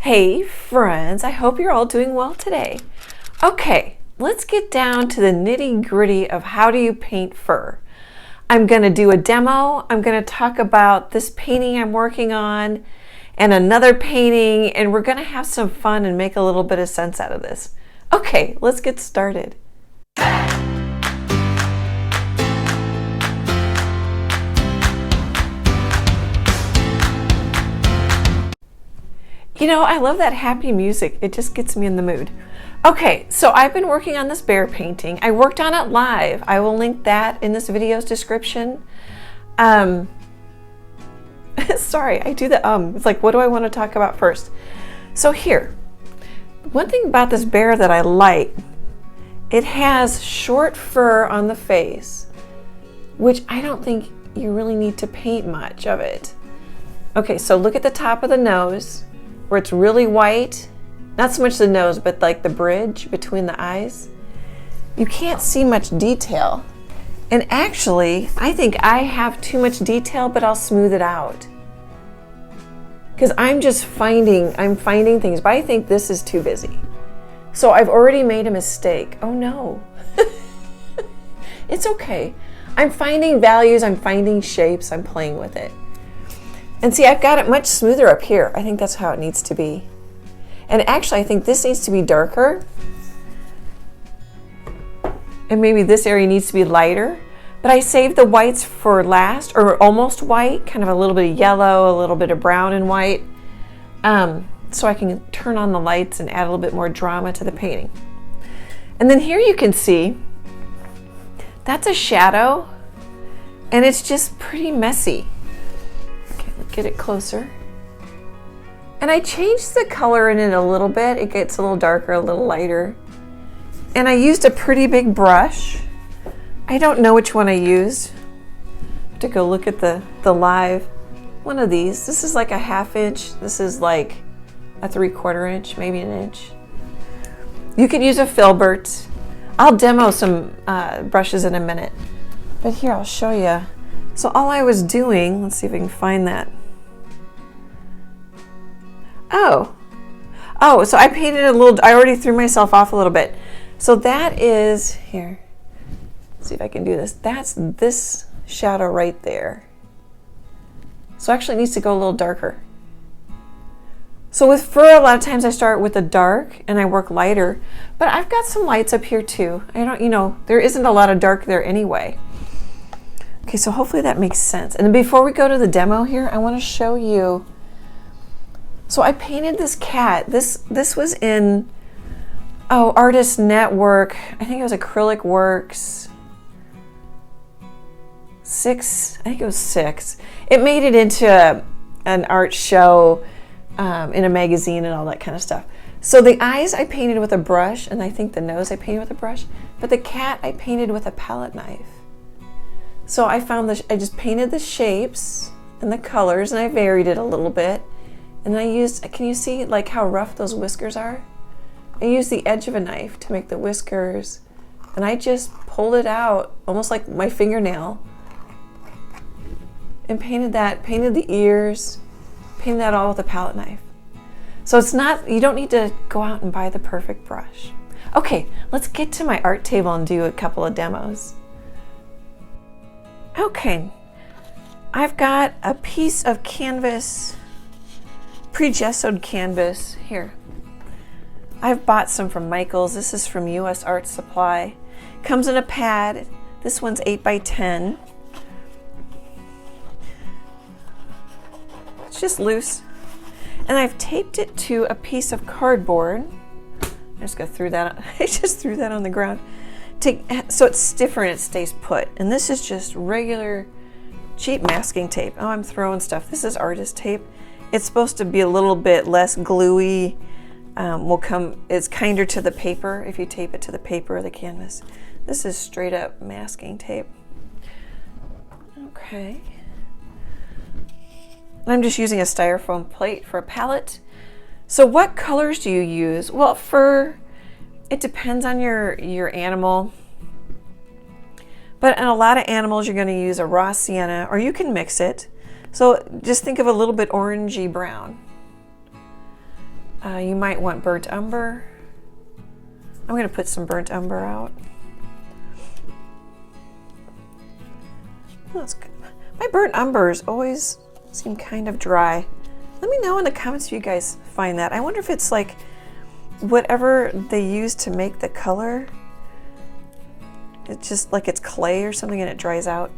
Hey friends, I hope you're all doing well today. Okay, let's get down to the nitty-gritty of how do you paint fur. I'm going to do a demo. I'm going to talk about this painting I'm working on and another painting, and we're going to have some fun and make a little bit of sense out of this. Okay, let's get started. You know, I love that happy music. It just gets me in the mood. Okay, so I've been working on this bear painting. I worked on it live. I will link that in this video's description. Sorry, I do the It's like, what do I want to talk about first? So here, one thing about this bear that I like, it has short fur on the face, which I don't think you really need to paint much of it. Okay, so look at the top of the nose, where it's really white. Not so much the nose, but like the bridge between the eyes. You can't see much detail. And actually, I think I have too much detail, but I'll smooth it out. Because I'm finding things, but I think this is too busy. So I've already made a mistake. Oh no. It's okay. I'm finding values, I'm finding shapes, I'm playing with it. And see, I've got it much smoother up here. I think that's how it needs to be. And actually, I think this needs to be darker. And maybe this area needs to be lighter. But I saved the whites for last, or almost white, kind of a little bit of yellow, a little bit of brown and white. So I can turn on the lights and add a little bit more drama to the painting. And then here you can see, that's a shadow. And it's just pretty messy. Get it closer. And I changed the color in it a little bit. It gets a little darker, a little lighter. And I used a pretty big brush. I don't know which one I used. I have to go look at the live. One of these. This is like a 1/2 inch. This is like a 3/4 inch, maybe an inch. You could use a filbert. I'll demo some brushes in a minute. But here, I'll show you. So all I was doing, let's see if I can find that. Oh, so I painted a little, I already threw myself off a little bit. So that is, here, let's see if I can do this. That's this shadow right there. So actually it needs to go a little darker. So with fur, a lot of times I start with the dark and I work lighter, but I've got some lights up here too. There isn't a lot of dark there anyway. Okay, so hopefully that makes sense. And before we go to the demo here, I want to show you. So I painted this cat. This was in, Artist Network. I think it was Acrylic Works. 6, I think it was 6. It made it into an art show in a magazine and all that kind of stuff. So the eyes I painted with a brush, and I think the nose I painted with a brush, but the cat I painted with a palette knife. So I just painted the shapes and the colors, and I varied it a little bit. And I used, can you see like how rough those whiskers are? I used the edge of a knife to make the whiskers, and I just pulled it out almost like my fingernail and painted the ears, painted that all with a palette knife. So it's not, you don't need to go out and buy the perfect brush. Okay, let's get to my art table and do a couple of demos. Okay, I've got a piece of canvas, pre-gessoed canvas here. I've bought some from Michael's. This is from US Art Supply. Comes in a pad. This one's 8 by 10. It's just loose. And I've taped it to a piece of cardboard. I just threw that on the ground. So it's stiffer and it stays put. And this is just regular cheap masking tape. Oh, I'm throwing stuff. This is artist tape. It's supposed to be a little bit less gluey. It's kinder to the paper if you tape it to the paper or the canvas. This is straight up masking tape. Okay. I'm just using a styrofoam plate for a palette. So what colors do you use? Well, it depends on your animal. But in a lot of animals, you're going to use a raw sienna, or you can mix it. So just think of a little bit orangey brown. You might want burnt umber. I'm going to put some burnt umber out. That's good. My burnt umbers always seem kind of dry. Let me know in the comments if you guys find that. I wonder if it's like whatever they use to make the color, it's just like it's clay or something and it dries out.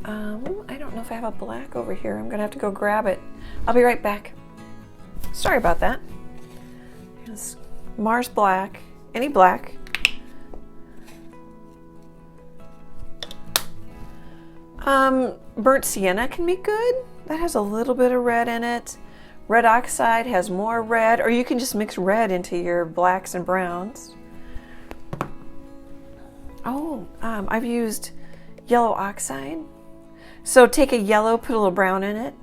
I don't know if I have a black over here. I'm gonna have to go grab it. I'll be right back. Sorry about that. Here's Mars black, any black. Burnt sienna can be good. That has a little bit of red in it. Red oxide has more red, or you can just mix red into your blacks and browns. Oh, I've used yellow oxide. So take a yellow, put a little brown in it.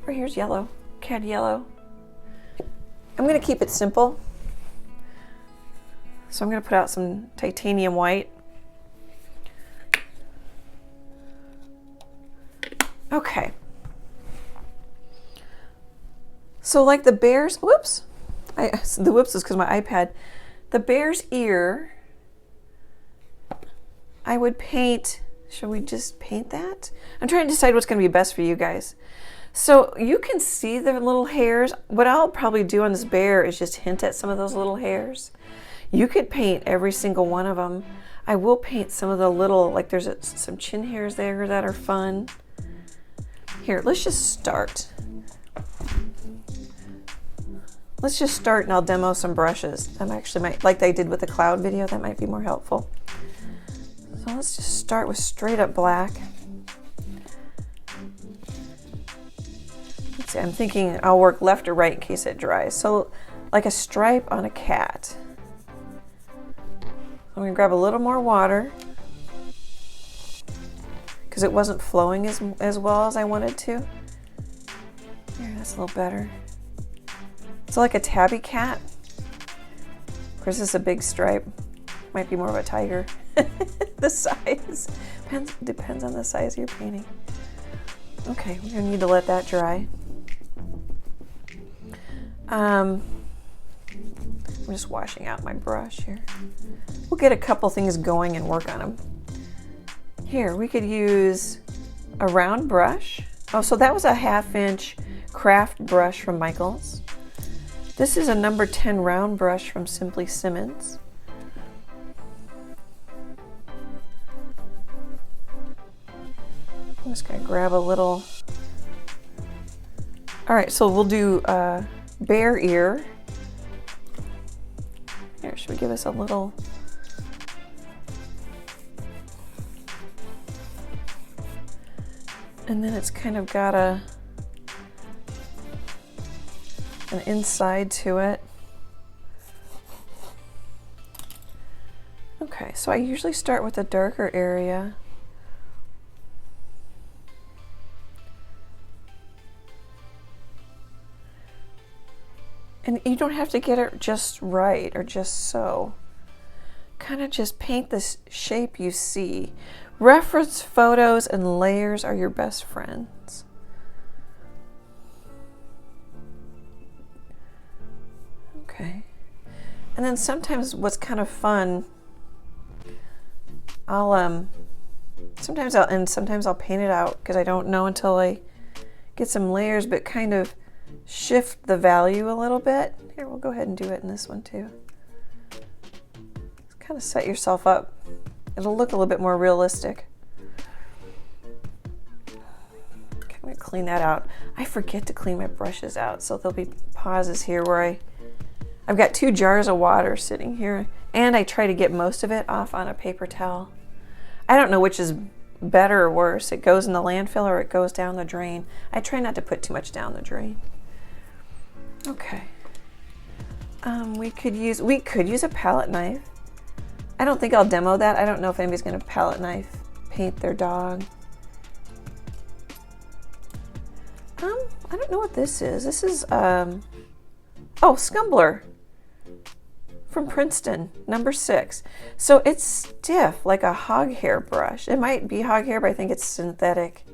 Or here's yellow, cad yellow. I'm gonna keep it simple. So I'm gonna put out some titanium white. Okay. So like the bear's, whoops. The whoops is because my iPad. The bear's ear, I would paint, should we just paint that? I'm trying to decide what's going to be best for you guys. So you can see the little hairs. What I'll probably do on this bear is just hint at some of those little hairs. You could paint every single one of them. I will paint some of the little, like there's some chin hairs there that are fun. Here, let's just start. Let's just start and I'll demo some brushes. I'm actually might, like I did with the cloud video, that might be more helpful. So let's just start with straight up black. Let's see, I'm thinking I'll work left or right in case it dries. So like a stripe on a cat. I'm gonna grab a little more water because it wasn't flowing as well as I wanted to. There, that's a little better. So like a tabby cat. Of course, this is a big stripe. Might be more of a tiger. The size depends on the size you're painting. Okay, we're gonna need to let that dry. I'm just washing out my brush here. We'll get a couple things going and work on them. Here, we could use a round brush. Oh, so that was a 1/2 inch craft brush from Michaels. This is a number 10 round brush from Simply Simmons. I'm just gonna grab a little. All right, so we'll do bear ear. Here, should we give us a little? And then it's kind of got an inside to it. Okay, so I usually start with a darker area. And you don't have to get it just right or just so. Kind of just paint this shape you see. Reference photos and layers are your best friends. Okay. And then sometimes what's kind of fun, sometimes I'll paint it out because I don't know until I get some layers, but kind of shift the value a little bit. Here, we'll go ahead and do it in this one too. Just kind of set yourself up. It'll look a little bit more realistic. Okay, I'm gonna clean that out. I forget to clean my brushes out, so there'll be pauses here where I've got 2 jars of water sitting here, and I try to get most of it off on a paper towel. I don't know which is better or worse. It goes in the landfill or it goes down the drain. I try not to put too much down the drain. Okay. We could use a palette knife. I don't think I'll demo that. I don't know if anybody's going to palette knife paint their dog. I don't know what this is. This is scumbler from Princeton, number 6. So it's stiff like a hog hair brush. It might be hog hair, but I think it's synthetic.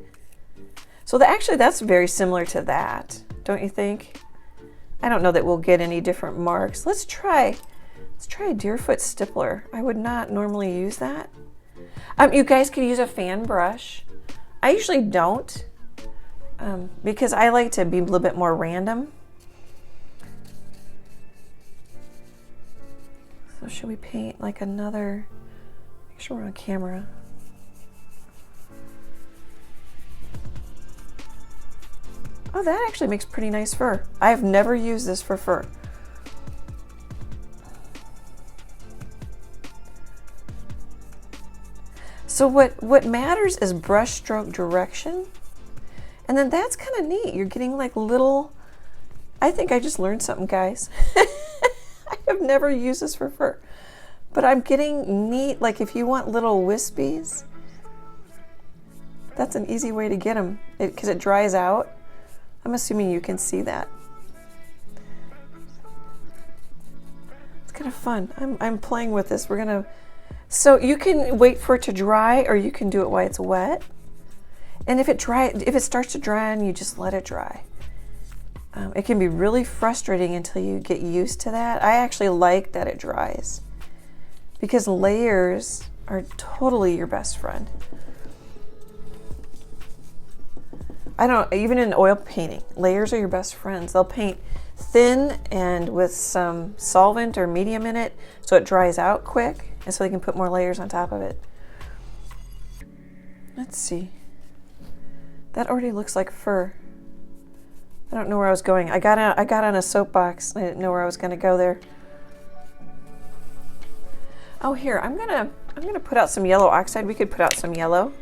So actually that's very similar to that. don't you think? I don't know that we'll get any different marks. Let's try a Deerfoot Stippler. I would not normally use that. You guys could use a fan brush. I usually don't because I like to be a little bit more random. So should we paint like another, make sure we're on camera. Oh, that actually makes pretty nice fur. I have never used this for fur. So what matters is brush stroke direction. And then that's kind of neat. You're getting like little, I think I just learned something, guys. I have never used this for fur, but I'm getting neat, like if you want little wispies, that's an easy way to get them because it dries out. I'm assuming you can see that. It's kind of fun. I'm playing with this. So you can wait for it to dry, or you can do it while it's wet. And if it starts to dry on you, just let it dry. It can be really frustrating until you get used to that. I actually like that it dries because layers are totally your best friend. Even in oil painting, layers are your best friends. They'll paint thin and with some solvent or medium in it so it dries out quick and so they can put more layers on top of it. Let's see. That already looks like fur. I don't know where I was going. I got on a soapbox. I didn't know where I was going to go there. Oh, here, I'm gonna put out some yellow oxide. We could put out some yellow.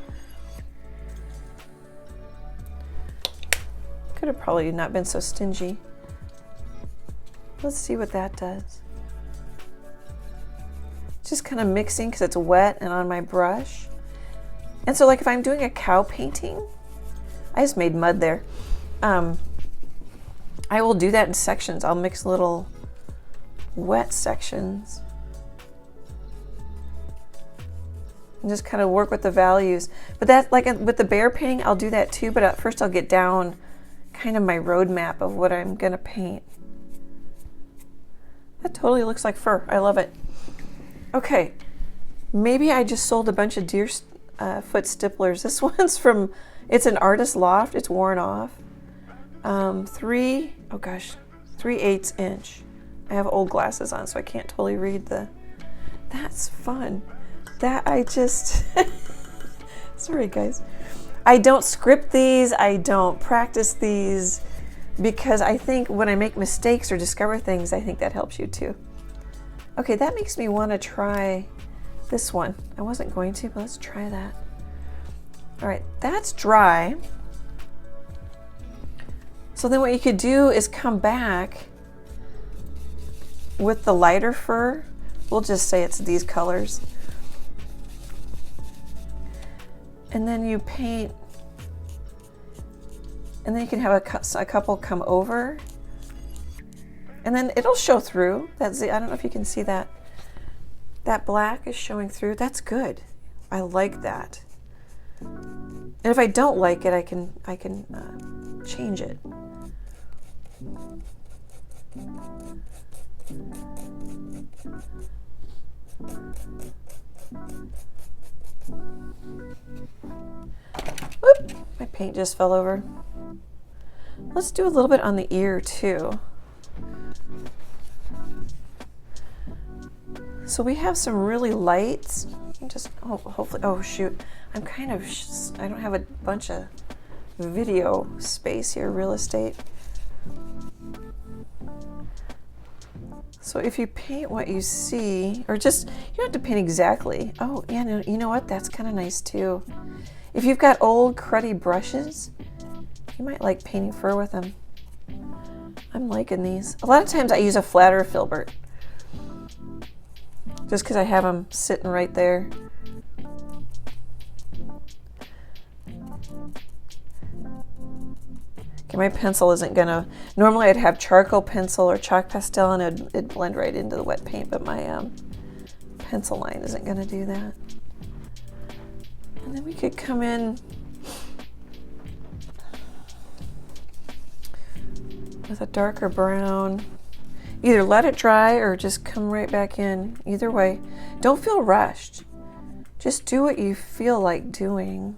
Could have probably not been so stingy. Let's see what that does. Just kind of mixing because it's wet and on my brush. And so like if I'm doing a cow painting, I just made mud there. I will do that in sections. I'll mix little wet sections and just kind of work with the values. But that, like with the bear painting, I'll do that too. But at first I'll get down kind of my roadmap of what I'm gonna paint. That totally looks like fur. I love it. Okay, maybe I just sold a bunch of Deerfoot Stipplers. This one's from, it's an artist loft. It's worn off. 3/8 inch. I have old glasses on, so I can't totally read that's fun. Sorry guys. I don't script these. I don't practice these because I think when I make mistakes or discover things, I think that helps you too. Okay, that makes me want to try this one. I wasn't going to, but let's try that. All right, that's dry. So then what you could do is come back with the lighter fur. We'll just say it's these colors. And then you paint, and then you can have a couple come over, and then it'll show through. I don't know if you can see that. That black is showing through. That's good. I like that. And if I don't like it, I can change it. Whoop, my paint just fell over. Let's do a little bit on the ear too. So we have some really lights. Hopefully, oh shoot. I don't have a bunch of video space here, real estate. So if you paint what you see, or just, you don't have to paint exactly. Oh, yeah, you know what? That's kind of nice too. If you've got old cruddy brushes, you might like painting fur with them. I'm liking these. A lot of times I use a flatter filbert, just because I have them sitting right there. Okay, my pencil isn't gonna, normally I'd have charcoal pencil or chalk pastel and it'd blend right into the wet paint, but my pencil line isn't gonna do that. And then we could come in with a darker brown. Either let it dry or just come right back in. Either way, don't feel rushed. Just do what you feel like doing.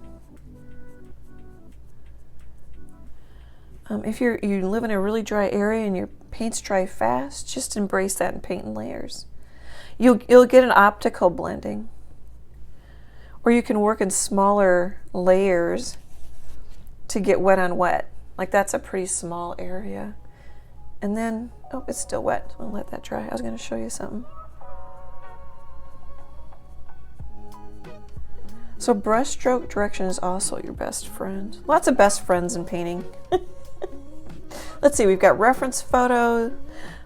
If you live in a really dry area and your paints dry fast, just embrace that and paint in layers. You'll get an optical blending. Or you can work in smaller layers to get wet on wet. Like that's a pretty small area. And then, oh, it's still wet. I'll let that dry. I was going to show you something. So brush stroke direction is also your best friend. Lots of best friends in painting. Let's see, we've got reference photo,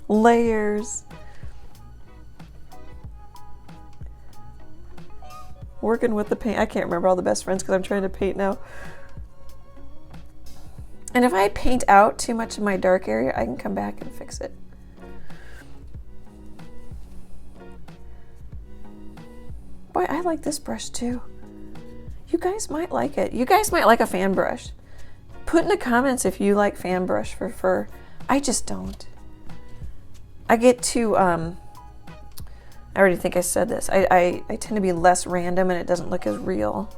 layers, working with the paint. I can't remember all the best friends because I'm trying to paint now. And if I paint out too much of my dark area, I can come back and fix it. Boy, I like this brush too. You guys might like it. You guys might like a fan brush. Put in the comments if you like fan brush for fur. I just don't. I get too, I already think I said this. I tend to be less random and it doesn't look as real.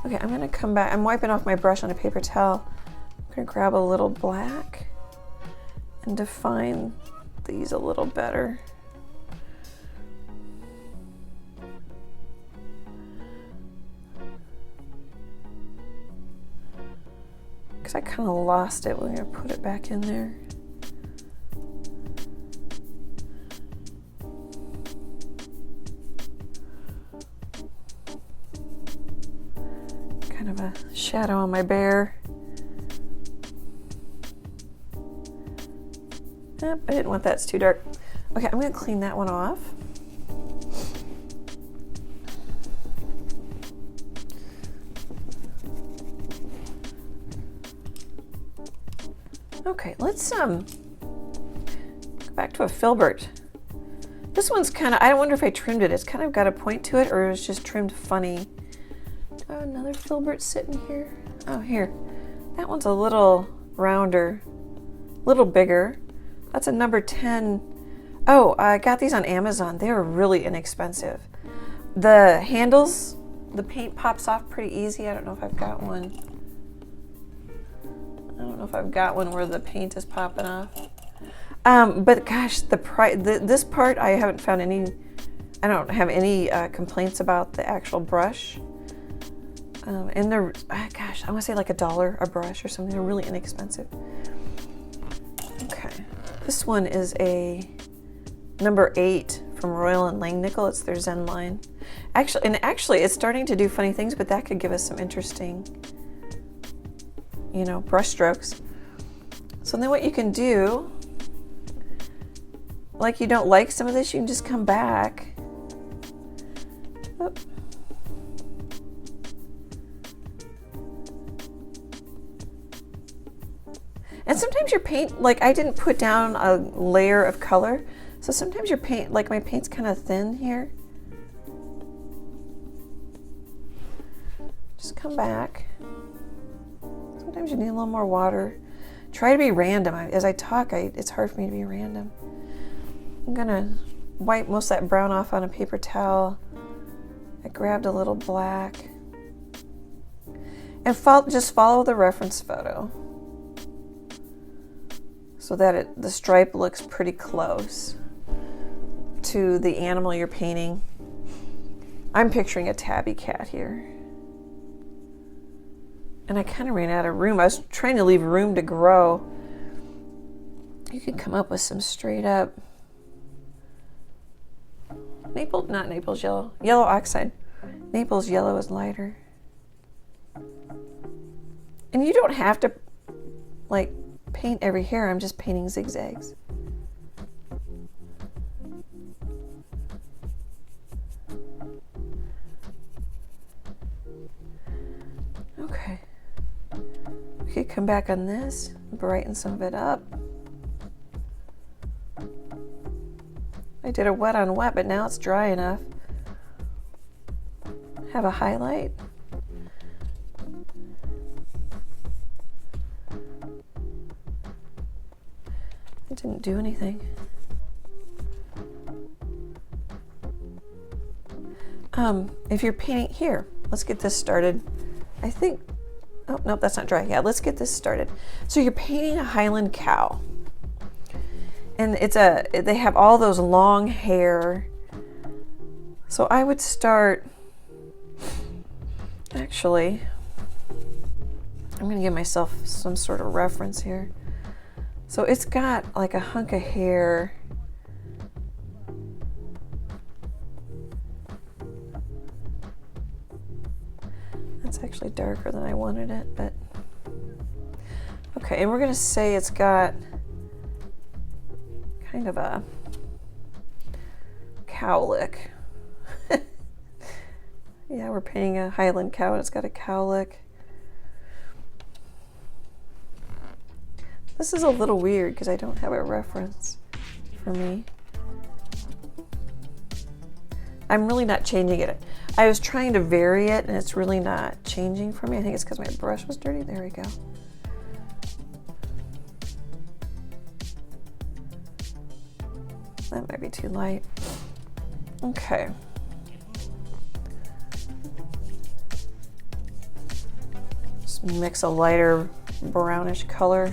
Okay, I'm gonna come back. I'm wiping off my brush on a paper towel. I'm gonna grab a little black and define these a little better. Because I kind of lost it when I put it back in there. Kind of a shadow on my bear. Yep, I didn't want that, it's too dark. Okay, I'm going to clean that one off. Okay, let's go back to a filbert. This one's kind of, I wonder if I trimmed it. It's kind of got a point to it, or it's just trimmed funny. Oh, another filbert sitting here. Oh, here. That one's a little rounder, a little bigger. That's a number 10. Oh, I got these on Amazon. They were really inexpensive. The handles, the paint pops off pretty easy. I don't know if I've got one. I don't know if I've got one where the paint is popping off. But gosh, this part I haven't found any, I don't have any complaints about the actual brush. And they're, gosh, I want to say like $1 a brush or something. They're really inexpensive. Okay, this one is a number 8 from Royal and Langnickel. It's their Zen line. Actually, it's starting to do funny things, but that could give us some interesting, you know, brush strokes. So then what you can do, like you don't like some of this, you can just come back. Oop. And sometimes your paint, like I didn't put down a layer of color, so sometimes your paint, like my paint's kind of thin here. Just come back. Sometimes you need a little more water. Try to be random. As I talk, it's hard for me to be random. I'm gonna wipe most of that brown off on a paper towel. I grabbed a little black. And just follow the reference photo so that the stripe looks pretty close to the animal you're painting. I'm picturing a tabby cat here. And I kind of ran out of room. I was trying to leave room to grow. You can come up with some straight up not Naples yellow, yellow oxide. Naples yellow is lighter. And you don't have to like paint every hair. I'm just painting zigzags. Okay. We could come back on this, brighten some of it up. I did a wet on wet, but now it's dry enough. Have a highlight. It didn't do anything. If you're painting here, let's get this started. I think, oh, nope, that's not dry. Yeah, let's get this started. So you're painting a highland cow. And they have all those long hair. So I would start, actually, I'm gonna give myself some sort of reference here. So it's got like a hunk of hair. That's actually darker than I wanted it, but okay, and we're gonna say it's got kind of a cowlick. Yeah, we're painting a highland cow and it's got a cowlick. This is a little weird because I don't have a reference for me. I'm really not changing it. I was trying to vary it and it's really not changing for me. I think it's because my brush was dirty. There we go. That might be too light. Okay. Just mix a lighter brownish color.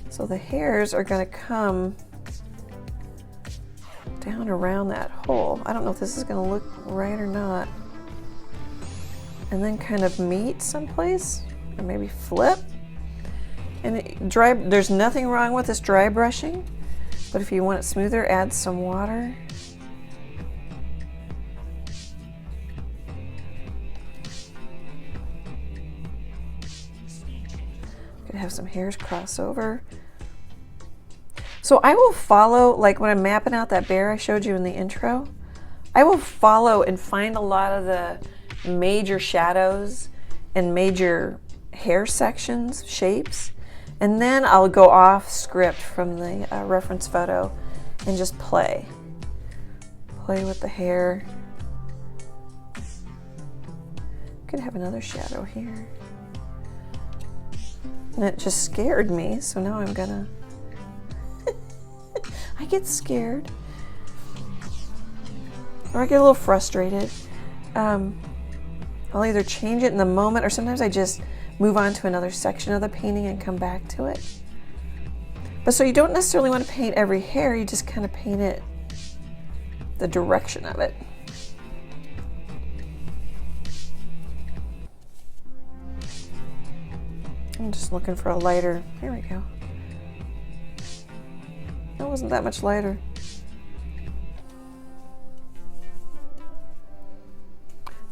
So the hairs are going to come down around that hole. I don't know if this is going to look right or not. And then kind of meet someplace, or maybe flip. And there's nothing wrong with this dry brushing, but if you want it smoother, add some water. Could have some hairs cross over. So I will follow, like when I'm mapping out that bear I showed you in the intro, I will follow and find a lot of the major shadows and major hair sections, shapes, and then I'll go off script from the reference photo and just play with the hair. Could have another shadow here. And it just scared me, so now I'm gonna I get scared, or I get a little frustrated. I'll either change it in the moment, or sometimes I just move on to another section of the painting and come back to it. But so you don't necessarily want to paint every hair, you just kind of paint it, the direction of it. I'm just looking for a lighter, here we go. That wasn't that much lighter.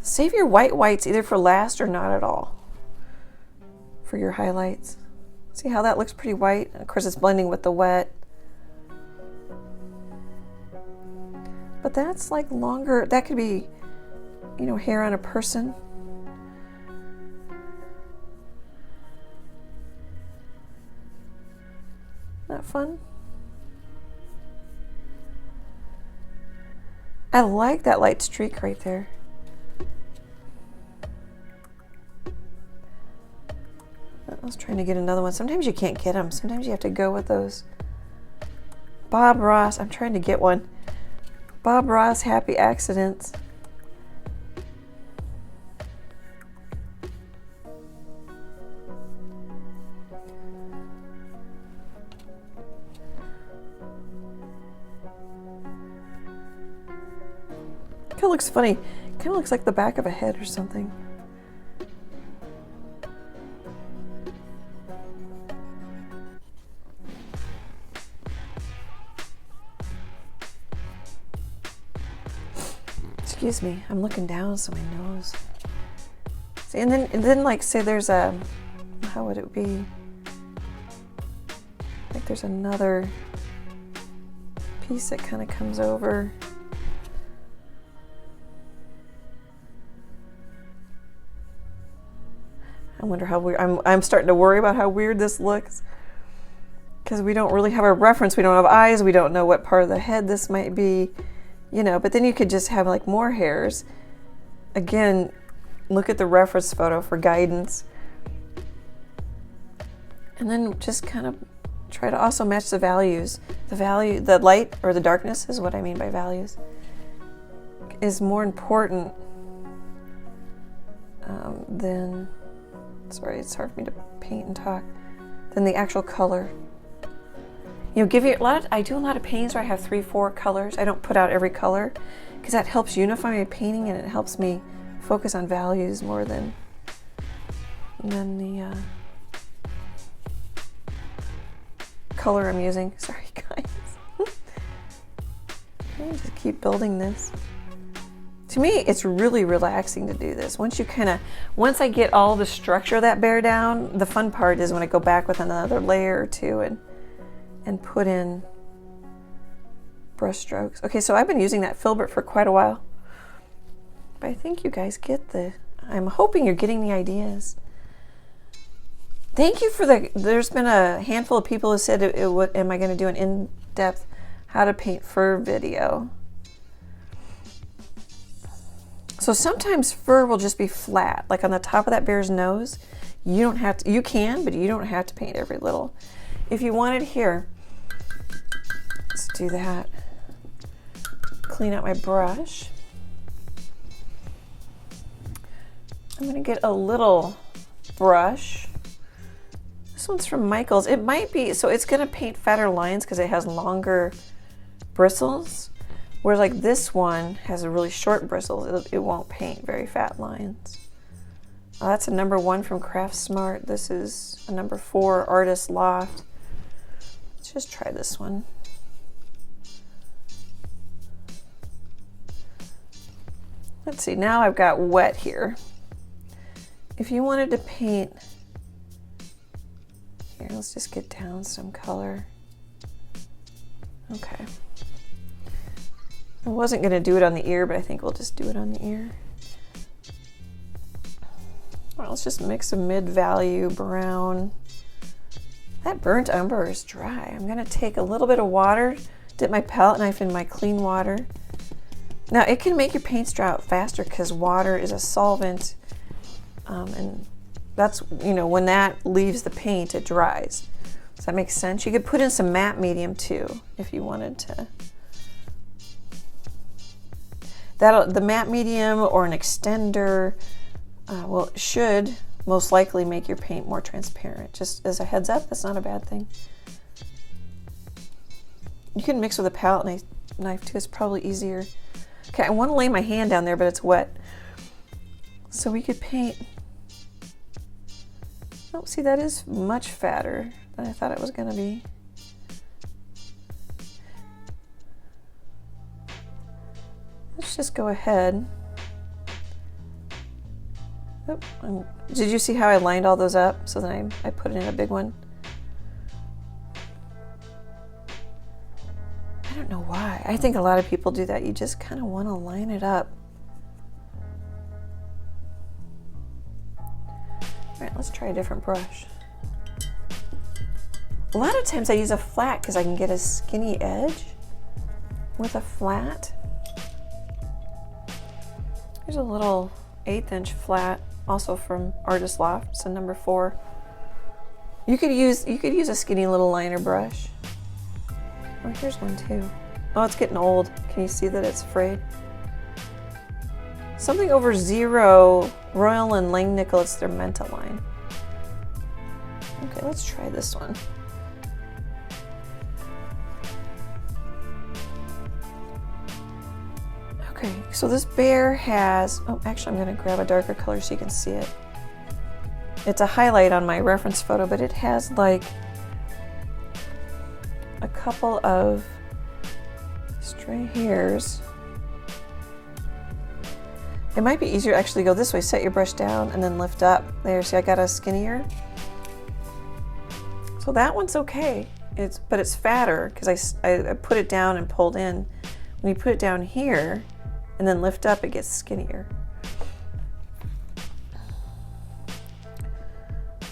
Save your whites either for last or not at all for your highlights. See how that looks pretty white? And of course it's blending with the wet. But that's like longer, that could be, you know, hair on a person. Not fun? I like that light streak right there. I was trying to get another one. Sometimes you can't get them. Sometimes you have to go with those. Bob Ross, I'm trying to get one. Bob Ross, Happy Accidents. Kind of looks funny. Kind of looks like the back of a head or something. Excuse me, I'm looking down so my nose. See, and then like say there's a, how would it be? Like there's another piece that kind of comes over. I wonder how weird, I'm starting to worry about how weird this looks, because we don't really have a reference. We don't have eyes. We don't know what part of the head this might be, you know, but then you could just have like more hairs. Again, look at the reference photo for guidance. And then just kind of try to also match the values. The light or the darkness is what I mean by values, is more important than, sorry, it's hard for me to paint and talk, than the actual color. You know, I do a lot of paintings where I have 3-4 colors. I don't put out every color because that helps unify my painting and it helps me focus on values more than the color I'm using. Sorry, guys. Let me just keep building this. To me, it's really relaxing to do this. Once I get all the structure of that bear down, the fun part is when I go back with another layer or two and put in brush strokes. Okay, so I've been using that filbert for quite a while. But I think you guys I'm hoping you're getting the ideas. Thank you there's been a handful of people who said, am I going to do an in-depth how to paint fur video? So sometimes fur will just be flat, like on the top of that bear's nose. You can, but you don't have to paint every little. If you wanted here, let's do that. Clean out my brush. I'm going to get a little brush. This one's from Michael's. It might be, so it's going to paint fatter lines because it has longer bristles. Whereas like this one has a really short bristles. It won't paint very fat lines. That's a number 1 from Craft Smart. This is a number 4 Artist Loft. Let's just try this one. Let's see, now I've got wet here. If you wanted to paint, here, let's just get down some color. Okay. I wasn't going to do it on the ear, but I think we'll just do it on the ear. All right, let's just mix a mid-value brown. That burnt umber is dry. I'm going to take a little bit of water, dip my palette knife in my clean water. Now, it can make your paints dry out faster because water is a solvent, and that's, you know, when that leaves the paint, it dries. Does that make sense? You could put in some matte medium too if you wanted to. The matte medium or an extender should most likely make your paint more transparent. Just as a heads up, that's not a bad thing. You can mix with a palette knife too, it's probably easier. Okay, I want to lay my hand down there, but it's wet. So we could paint. Oh, see, that is much fatter than I thought it was going to be. Let's just go ahead. Oh, did you see how I lined all those up? So then I put in a big one. I don't know why. I think a lot of people do that. You just kind of want to line it up. All right, let's try a different brush. A lot of times I use a flat because I can get a skinny edge with a flat. Here's a little 1/8 inch flat, also from Artist Loft. It's a number 4. You could use a skinny little liner brush. Oh, here's one too. Oh, it's getting old. Can you see that it's frayed? Something over 0, Royal and Langnickel, it's their Menta line. Okay, let's try this one. Okay, so this bear has, oh, actually I'm going to grab a darker color so you can see it. It's a highlight on my reference photo, but it has like a couple of stray hairs. It might be easier to actually go this way, set your brush down and then lift up. There, see I got a skinnier. So that one's okay, but it's fatter because I put it down and pulled in. When you put it down here and then lift up, it gets skinnier.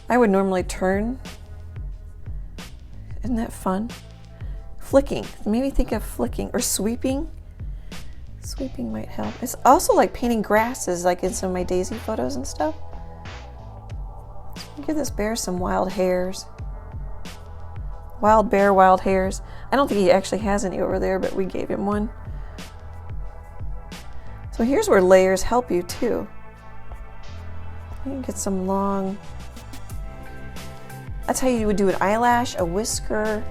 I would normally turn. Isn't that fun? Flicking, maybe think of flicking or sweeping. Sweeping might help. It's also like painting grasses, like in some of my daisy photos and stuff. Give this bear some wild hairs. wild bear, wild hares. I don't think he actually has any over there, but we gave him one. So here's where layers help you too. You can get some long, that's how you would do an eyelash, a whisker.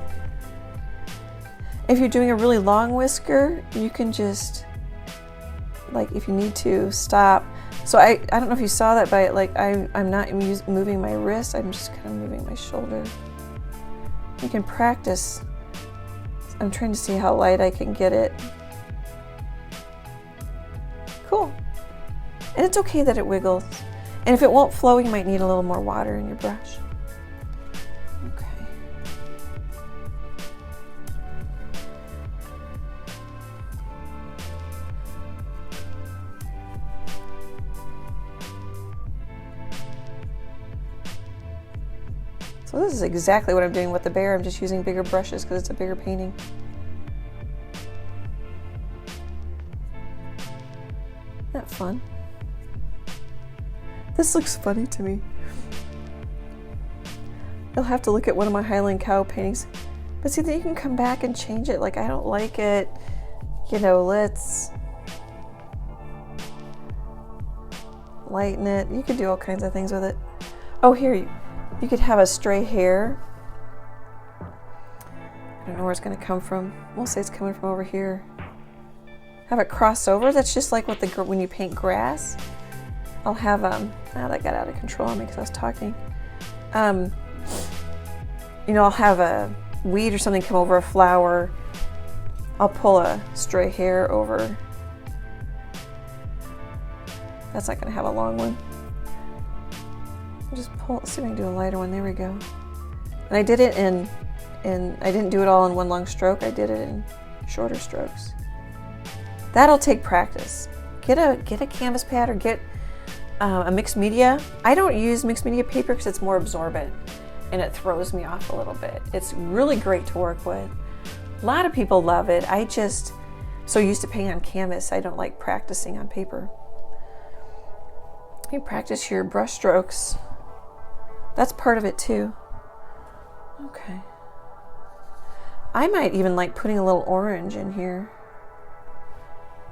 If you're doing a really long whisker, you can just, like if you need to, stop. So I don't know if you saw that, but like I'm not moving my wrist, I'm just kind of moving my shoulder. You can practice. I'm trying to see how light I can get it. Cool. And it's okay that it wiggles. And if it won't flow, you might need a little more water in your brush. Okay. So this is exactly what I'm doing with the bear. I'm just using bigger brushes because it's a bigger painting. Isn't that fun? This looks funny to me. You'll have to look at one of my Highland cow paintings. But see, then you can come back and change it. Like, I don't like it. You know, let's lighten it. You could do all kinds of things with it. Oh, here, you could have a stray hair. I don't know where it's going to come from. We'll say it's coming from over here. Have it cross over. That's just like when you paint grass. I'll have that got out of control on me because I was talking. You know, I'll have a weed or something come over a flower. I'll pull a stray hair over. That's not going to have a long one. I'll just pull. Let's see if I can do a lighter one. There we go. And I did it in I didn't do it all in one long stroke. I did it in shorter strokes. That'll take practice. Get a canvas pad or get a mixed media. I don't use mixed media paper because it's more absorbent and it throws me off a little bit. It's really great to work with. A lot of people love it. I just so used to paint on canvas, I don't like practicing on paper. You practice your brush strokes. That's part of it too. Okay. I might even like putting a little orange in here.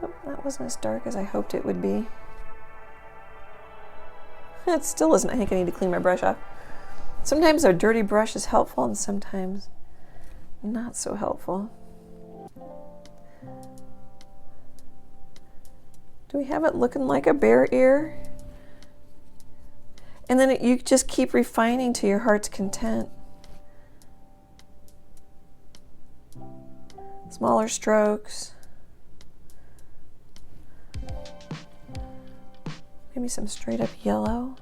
Oh, that wasn't as dark as I hoped it would be. It still isn't. I think I need to clean my brush off. Sometimes a dirty brush is helpful and sometimes not so helpful. Do we have it looking like a bear ear? And then you just keep refining to your heart's content. Smaller strokes. Maybe some straight up yellow.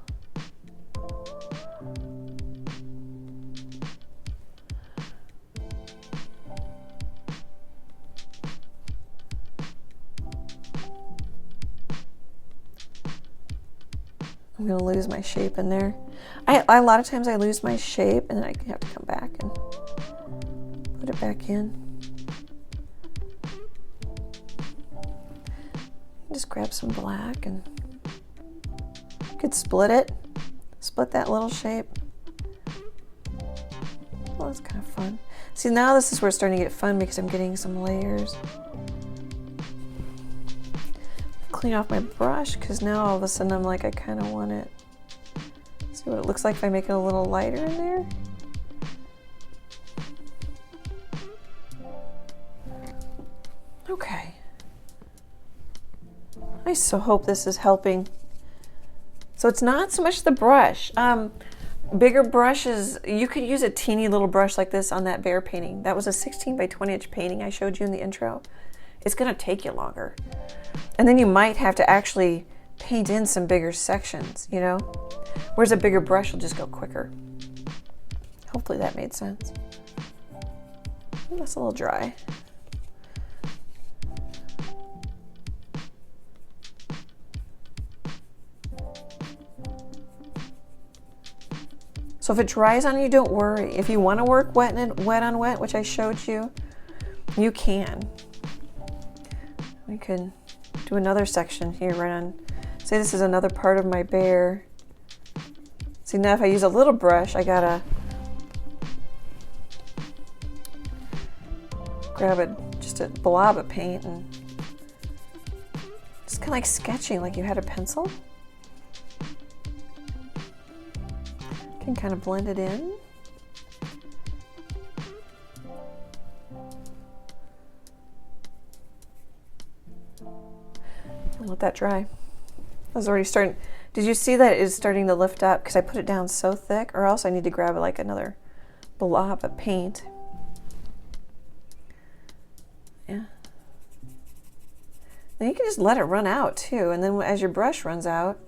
I'm gonna lose my shape in there. A lot of times I lose my shape and then I have to come back and put it back in. Just grab some black and you could split it. Split that little shape. Well, that's kind of fun. See, now this is where it's starting to get fun because I'm getting some layers. Clean off my brush because now all of a sudden I'm like, I kind of want it. See what it looks like if I make it a little lighter in there. Okay. I so hope this is helping. So it's not so much the brush. Bigger brushes, you could use a teeny little brush like this on that bear painting. That was a 16 by 20 inch painting I showed you in the intro. It's gonna take you longer. And then you might have to actually paint in some bigger sections, you know? Whereas a bigger brush will just go quicker. Hopefully that made sense. That's a little dry. So if it dries on you, don't worry. If you want to work wet on wet, which I showed you, you can. We can do another section here right on. Say this is another part of my bear. See, now if I use a little brush, I gotta grab just a blob of paint and just kind of like sketching like you had a pencil. Can kind of blend it in. And let that dry. I was already starting. Did you see that it is starting to lift up because I put it down so thick, or else I need to grab like another blob of paint. Yeah. Then you can just let it run out too, and then as your brush runs out,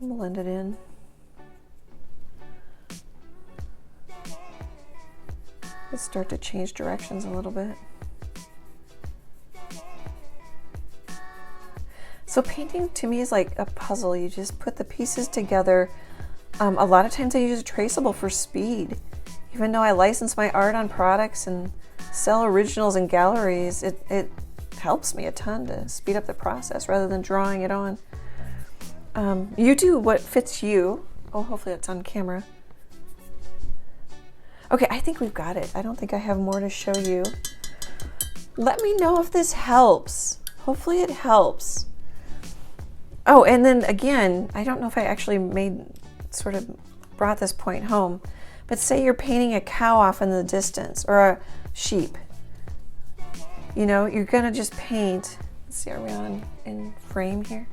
blend it in. Let's start to change directions a little bit. So painting to me is like a puzzle. You just put the pieces together. A lot of times I use Traceable for speed. Even though I license my art on products and sell originals in galleries, it helps me a ton to speed up the process rather than drawing it on. You do what fits you. Oh, hopefully that's on camera. Okay, I think we've got it. I don't think I have more to show you. Let me know if this helps. Hopefully it helps. Oh, and then again, I don't know if I actually brought this point home, but say you're painting a cow off in the distance or a sheep. You know, you're gonna just paint. Let's see, are we on in frame here?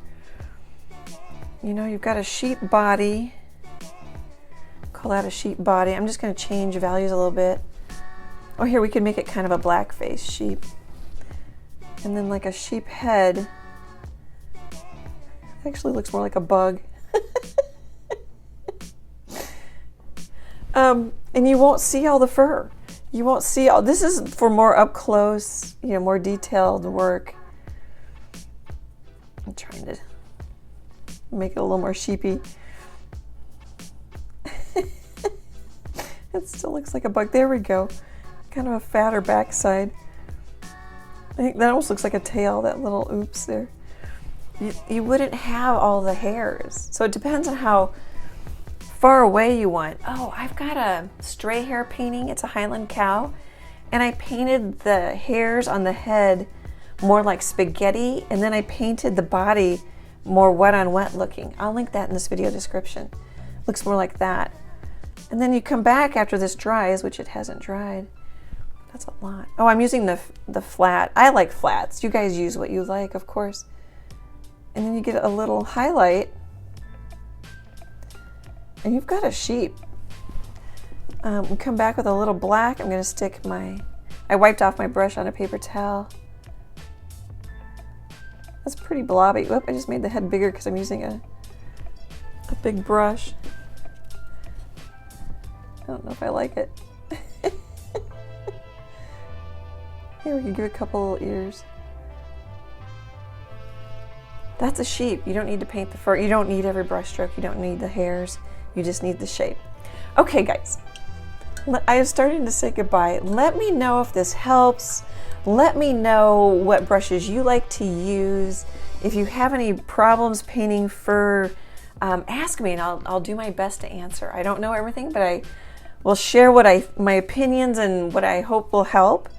You know, you've got a sheep body. Call that a sheep body. I'm just going to change values a little bit. Oh, here we can make it kind of a black face sheep. And then like a sheep head. Actually looks more like a bug. And you won't see all the fur. You won't see all, this is for more up close, you know, more detailed work. I'm trying to make it a little more sheepy. It still looks like a bug. There we go. Kind of a fatter backside. I think that almost looks like a tail, that little oops there. You wouldn't have all the hairs. So it depends on how far away you want. Oh, I've got a stray hair painting. It's a Highland cow. And I painted the hairs on the head more like spaghetti. And then I painted the body more wet on wet looking. I'll link that in this video description. Looks more like that. And then you come back after this dries, which it hasn't dried. That's a lot. Oh, I'm using the flat. I like flats. You guys use what you like, of course. And then you get a little highlight. And you've got a sheep. We come back with a little black. I'm going to stick I wiped off my brush on a paper towel. That's pretty blobby. Whoop, I just made the head bigger because I'm using a big brush. I don't know if I like it. Here, we can give it a couple little ears. That's a sheep. You don't need to paint the fur. You don't need every brush stroke. You don't need the hairs. You just need the shape. Okay, guys. I am starting to say goodbye. Let me know if this helps. Let me know what brushes you like to use. If you have any problems painting fur, ask me and I'll do my best to answer. I don't know everything, but I will share my opinions and what I hope will help.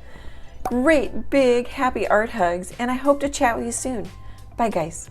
Great, big, happy art hugs, and I hope to chat with you soon. Bye, guys.